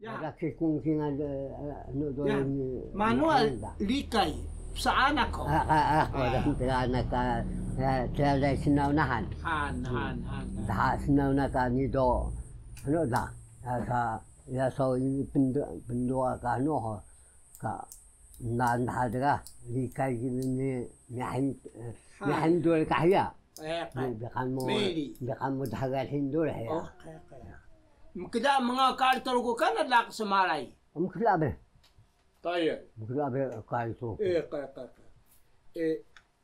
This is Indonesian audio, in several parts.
Laki kung singa ano doon Manuel likay saan ako? Ako lang tila sinaunahan. Han. Sinaunahan nito ano da sa pendua ka ano ka nandaga likay ni dol kaya. Bikan mo dagat hindol ya. Kada mga kartol ko ka nadlak sa malay. Mukhlabe. Tayo. Mukhlabe karto.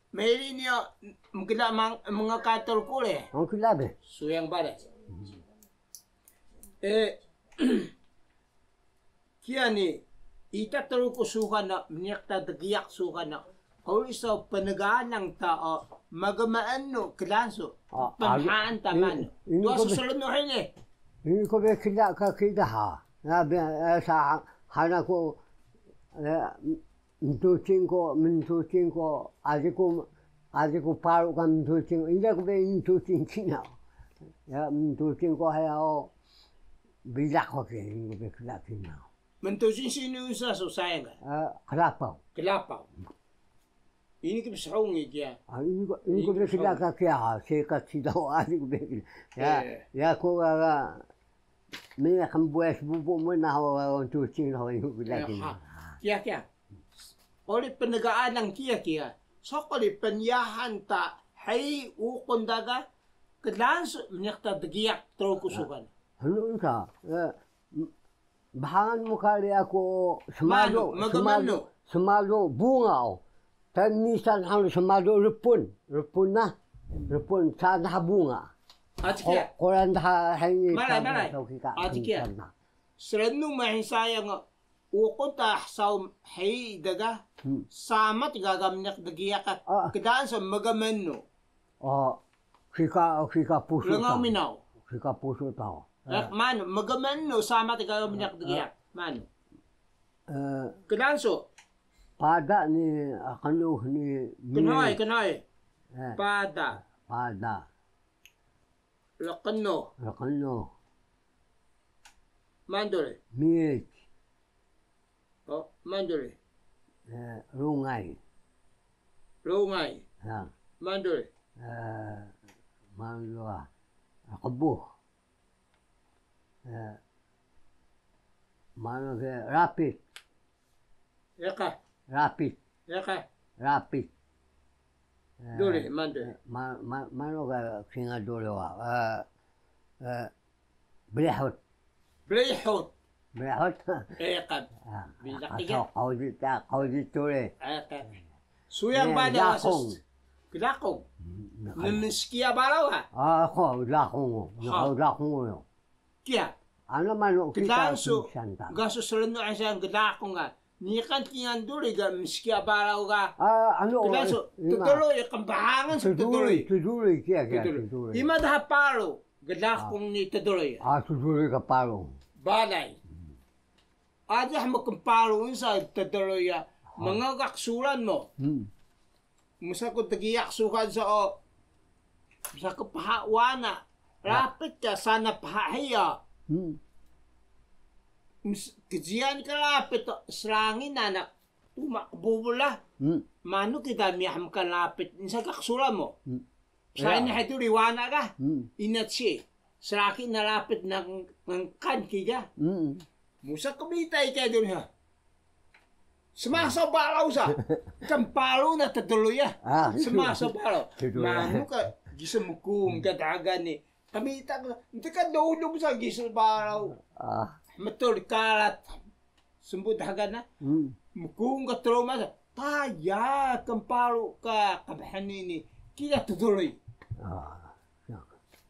Meli niya mukla mga kartol ko le. Mukhlabe. Suyang barat. Kiyani itataro ko suka na niyakta dagiyak suka na. Huli sa panagaan ng tao magamaan no klanso. Pamhaan taman. Doon sa sulod no hini. Ini ko be kida ka kida ha. Na be sa hana ko mintucin ko ajiku paru kan mintucin ida ko be mintucin kina. Ya mintucin ko hayao bidak ko ke ini ko be kida kina. Mintucin sino sa sayang ka? Kelapaw. Ini ko bisahong iya. Ini ko be kida ka kya sekat sidaw aji ko be. Ya ko Mina kan buat bubu mana orang tu cing orang itu lagi. Kia. Oleh penegaan ng kia. So oleh penyahan ta hay ukon daga kedans menyakta dagiyak trokusukan. Halo ka. Bahan mo kali ako semalo bunga. Tanisan halo semalo repun sana bunga. Ajikia. Koran dah hangi. Malay. Ajikia. Serenung mahisaya nga ukon ta sa hay daga samat gagamnak dagiyak at kedaan sa magamenno. Kika puso. Langaw minaw. Kika puso tao. Mano magamenno samat gagamnak dagiyak. Mano. Kedaan so. Pada ni kanu ni. Kanay. Pada. Lakano. Mandore. Miet. Mandore. Rungay. Ha. Mandore. Mandua. Kabuh. Mano ke rapid. Yaka. Rapid. Dole, mandore. Mano ka singa dole wa. Brehot. Ekad. Bilak tiga. Kau dole. Suyang bada wasos. Kilakong. Namiskia balaw ha. Ako lakong. Kia. Ano man kita gaso seleno asang kilakong ha. Nikan tingan dole ga miskia balaw ga. Gaso tutuloy kambahangan sa tutuloy. Tutuloy kia. Ima dah palo. Kilakong ni tutuloy. Tutuloy ka palo. Balay. Aja mo kumpalo sa tutuloy ya. Mga kaksulan mo. Musa ko tagiyak sukan sa musa ko pahawana. Rapit ka sana pahahiya. Kajian ka lapit serangin anak. Tumakbubula. Mano kita miyaham ka lapit. Sa kaksulan mo. Sa ina ito riwana ka. Inat siya. Serakin na lapit ng kan kiga. Musa kumitay ka doon ha. Sumasabalaw sa kampalo na tatuloy ya. Sumasabalaw. Mano ka gisamukung kadagan ni. Kamita ka. Hindi ka dulog sa gisabalaw. Matul kalat. Sumbut hagan na. Mukung ka trauma sa. Taya kampalo ka kabahanini. Kaya tatuloy.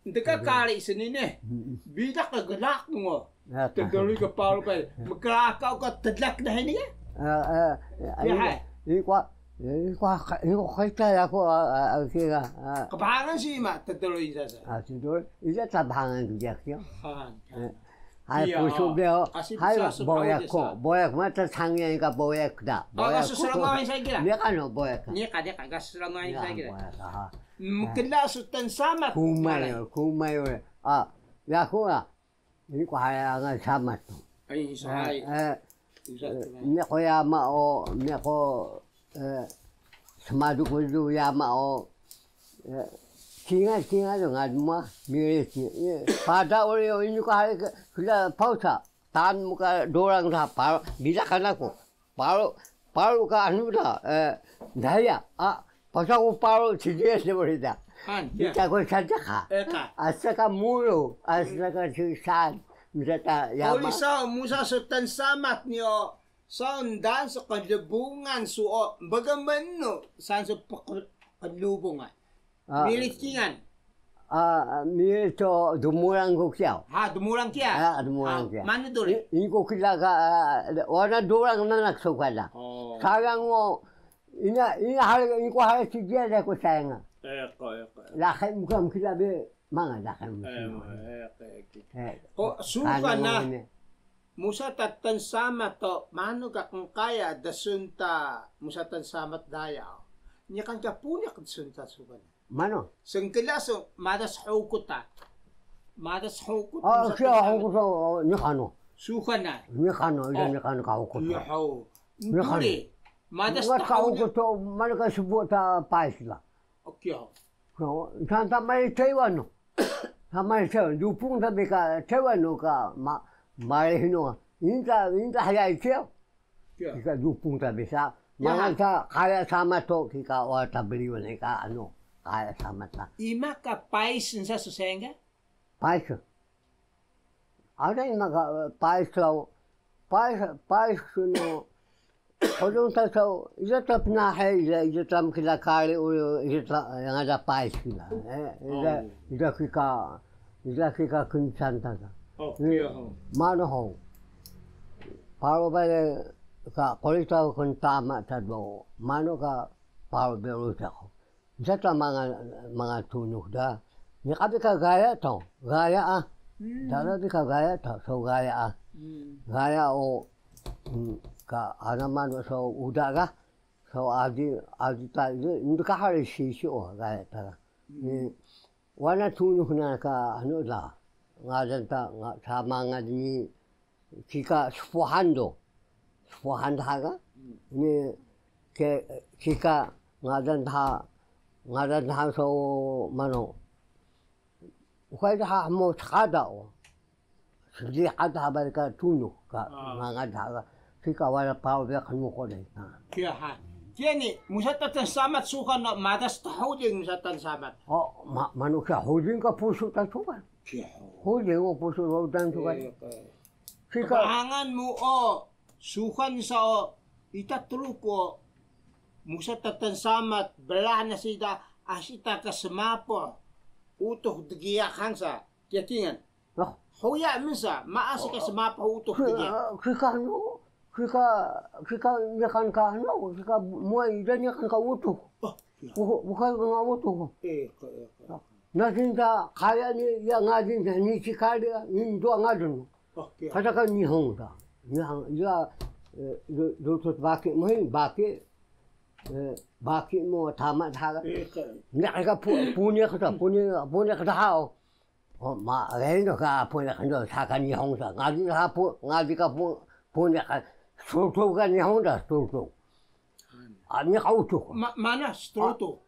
Hindi ka kali sa nini. Bida ka galak mo. Tatuloy ka palo pa. Magkalakaw ka tadlak na hini ka. Iku kaya ako kaya kabangan si ma tatuloy sa tuloy ija tabangan dia kyo Hai puso beo hai boyak mata sangya ka boyak da boyak susulangan sa gira dia kan boyak dia susulangan sa gira mukila sutan sama kumay ya ko ini ko haya nga sama Ay sahay. Meko yama o meko semadu kudu yama o kinga dong adma mireti. Pada oleh ini ko hari kula pausa tan muka dorang dah par bisa kan aku paru ka anu dah daya pasal aku paru CDS dia boleh dah. Kita ko saja ka. Asa ka mulu asa ka sisan. Olisa musa sa tansamat niyo sa undan sa kadlubungan suo bagaimana sa kadlubungan milikingan milit to dumurang ko kiao dumurang kia dumurang kia mana dulu iko kila ka wana dorang na naksukala sarang mo ina hal iko hal sidia da ko sayang la khay mukam kila be mga lakam suka na musa tatan sama to mano ka kung kaya dasunta musa tan samat daya nya kan ka punya dasunta suka na mano sengkelaso madas hukuta siya hukuto ni kano suka na ni kano ka hukuto ni kano madas ka hukuto mano ka subuta paisla okay no tanta mai taiwan Hamai saya dupung tapi ka cewa no ka mai hino inta haya itu kita dupung tapi sa jangan sa kaya sama to kita wata beli wala ka ano kaya sama ta ima ka pais sa susenga pais ada ima ka pais no Kodong tahu, ia tak pernah ia tak mungkin kali ia tak yang ada pais kita. Ia kita kuncan tak. Mana hong. Paru balik ka kolita kuntama tado. Mana ka paru berusak. Ia tak mga tunuk dah. Ni kapi ka gaya tau, gaya Dala ka gaya tau, so gaya Gaya o ka anaman so udaga so adi ta ndu ka hari shisho ga ta ni wana tunu na ka anu la ngadan ta sama ngadi kika sfuhanda ga ni ke kika ngadan ha so mano ukai ha mo khada o sidi ada barka tunu ka ngada Kika wala pau dia kan mo ko dai. Kia ha. Kia ni musatan samat sukan na madas tahuding musatan samat. Manusia huding ka puso ta sukan. Kia. Huding o puso ro dan sukan. Kika hangan mo sukan sa itatulog ko musatan samat bala na sida asita ka semapo utuh digiya kansa. Kia tingan. Hoya minsa maasi ka semapo utuh digiya. Kika no Kika nyakan ka ano, kika muay dan nyakan ka utuh. Bukan nga utuh. Nasinta kaya ni ya ngadin sa ni chikada ni do ngadun. Kata ka ni hong da. Ni hang ya do baki mo tama thaga. Ni ka punya ka hao. Ma reno ka punya ka sa ni hong sa. Ngadi ka punya ka Struto kan ni Honda struto. Ani kau tu. Mana struto?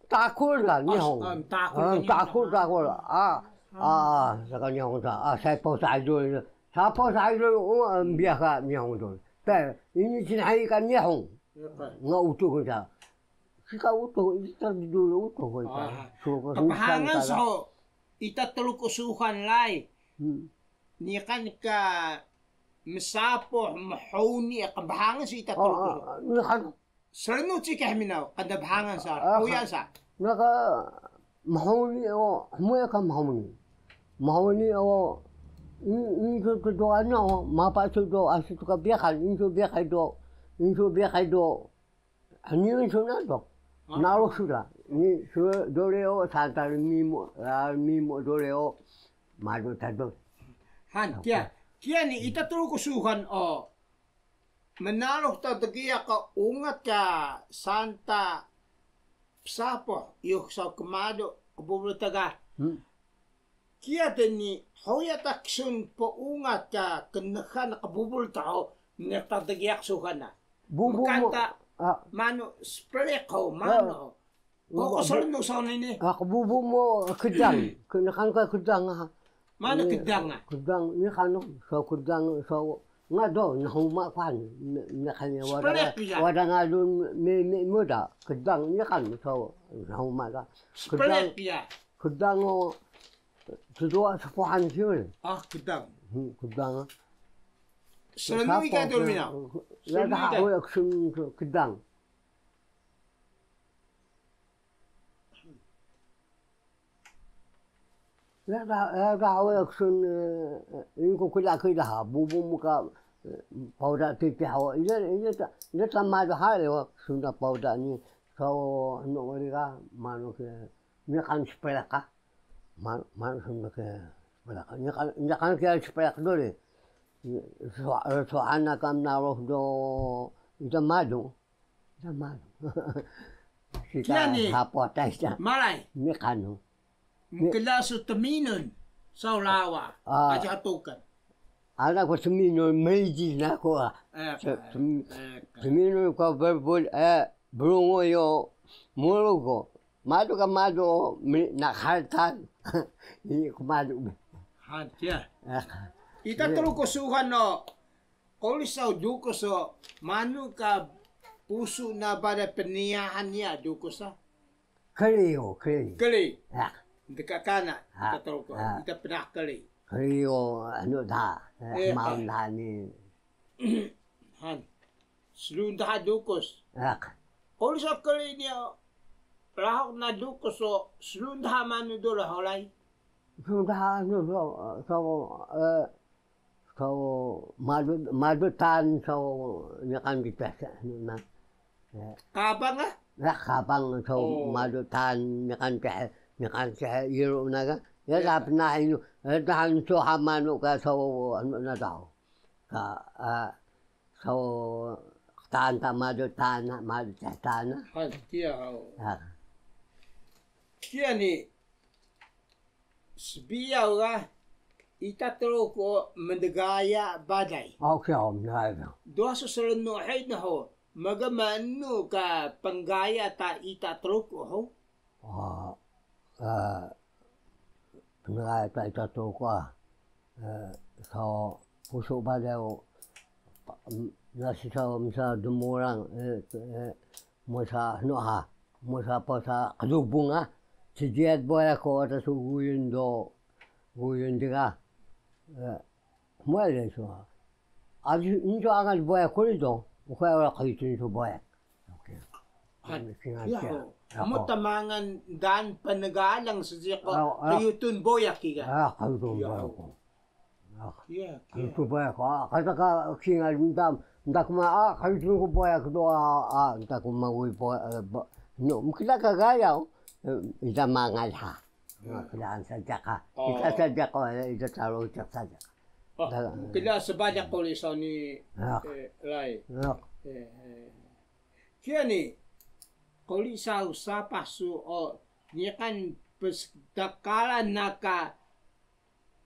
Takul lah ni Honda. Takul. Sekarang ni Honda. Saya pos idol. Saya pos idol biasa ni Honda. Tapi ini cinai kan ni Honda. Ngau utuh kita. Kita utuh kita dulu utuh kita. Pahangan so itatulog usuhan lai. Ni kan ka Misapo mahoni kabahangan sa itatulog. Sarno chika minaw kada bahangan sa kuya sa. Naka mahoni o muya ka mahoni. Mahoni o into to ano mapa to do asu ka biakal into biakal do. Ani into na do. Nalo sudah. Ni doreo santa mimo doreo madu tado. Han Kia ni itatulog usuhan manalo ta dagiya ka ungat ka Santa Sapo yung sa kumado kububultaga Kia teni hoya taksun po ungat ka kenahan nakabubul tao nagtatagiyak suhana. Makanta mano spreko mano. O kosalun no sa nini. Kabubu mo kedang, kenakan ka kedang ha. Mano kedang ah? Kedang ni kano so kedang so ngado na huma kwan na kanya wada ngalun me muda kedang ni kan so na huma ka. Sprek ya. Kedang o kedua sepuhan siul. Kedang. Kedang. Selalu ikan tu mina. Ya dah awak sun kedang. Ya dah awak sun ini ko kula kula bubu muka pauda tipi hawa. Ini sama ada hal awak sun da pauda ni so no mereka mano ke ni kan sepelaka. Man sun ke sepelaka. Ni kan ke sepelaka dulu. So anak kam naruh do itu madu. Kita apa taisnya? Malay. Ni kanu. Mukila su teminun sa lawa. Aja hatukan. Anak ko teminun meiji na ko. Teminun ko berbul berungo yo mulugo. Madu ka madu nakhaltan. Ini ko madu. Hantia. Ita terus kosuhan no. Kalau duko so manu ka puso na pada peniahan niya duko sa. Kali. Dekat kana. Ita terus ko. Ita pernah kali. Kali ano dah. Maun dah ni. Han. Selun dah dukos. Kalau sa kali niya lahok na dukos so selun dah manu dulu holay. Sudah so madu tan so nyakan kita na kabang ah kabang so madu tan nyakan sa iro na ya dap na ino tan so hamano ka so ano na daw ka so tan madu tan kia ni sebiau lah. Ita terus ko mendegaya badai. Okay, na. Dua susulan no hay na ho. Magamano ka panggaya ta ita terus ko ho. Panggaya ta ita terus ko. So puso badai o nasi sa dumurang mo sa no ha. Mo sa pa sa kadubong ha. Si Jed boy ako at suguyun do. Guyun diga. Muere eso. Aji injo agal boya kolido. Ukaya wala kayo so boya. Okay. Amo tamangan dan panagalang sa siya ko. Kayutun boya kiga. Kayutun boya ko. Kayutun boya ko. Kata ka kingal ndak ma kayutun ko boya ko do ndak ko mawi boya. No, mukila ka gaya. Ita mangal ha. Kailangan sadya ka. Ita sadya ko, ita taro ita sadya ka. Kailangan sabadya ko lisaw ni Rai. Kaya ni, ko lisaw sa paso o niya kan pesdakalan na ka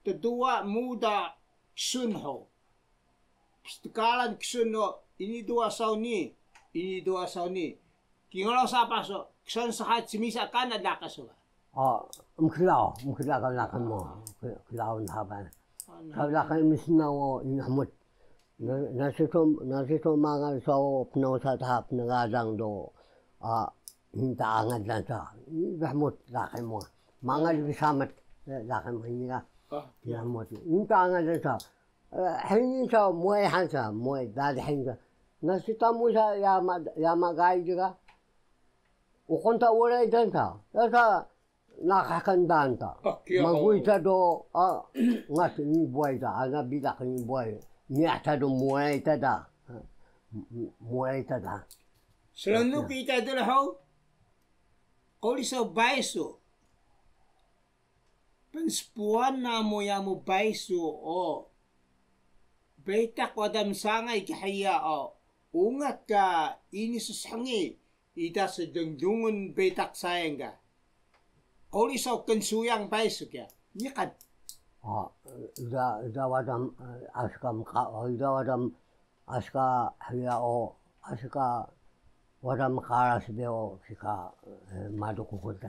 tadua muda ksunho. Pesdakalan ksunho, ini dua saw ni. Kingalaw sa paso, ksun sahat simisa ka na dakasuha. Mkilao ka lakan mo. Kilao na haban. Ka lakan misnaw inamot. Nasito mangal sa pnaw sa tahap na gadang do. Hintaangan lang sa. Ibahamot lakan mo. Mangal bisamat lakan mo. Hindi ka. Ibahamot. Hintaangan lang sa. Hindi sa muay hansa. Muay dadahin ka. Nasita mo sa yamagay ka. Ukonta wala itan sa. Sa nakakandaan ta. Magui ta do ngat ni buai ta, ana bidak ni buai. Ni ata do muai ta da. Selalu kita adalah how kau sa baiso. Penspuan na mo ya mo baiso o betak wadam sangay kahaya o ungat ka ini susangi ita sa dungdungun betak sayang ka. Kau risau kensuyang baiso kya. Nyikat. Ida wadam aska hia o aska wadam karas beo sika maduku kunta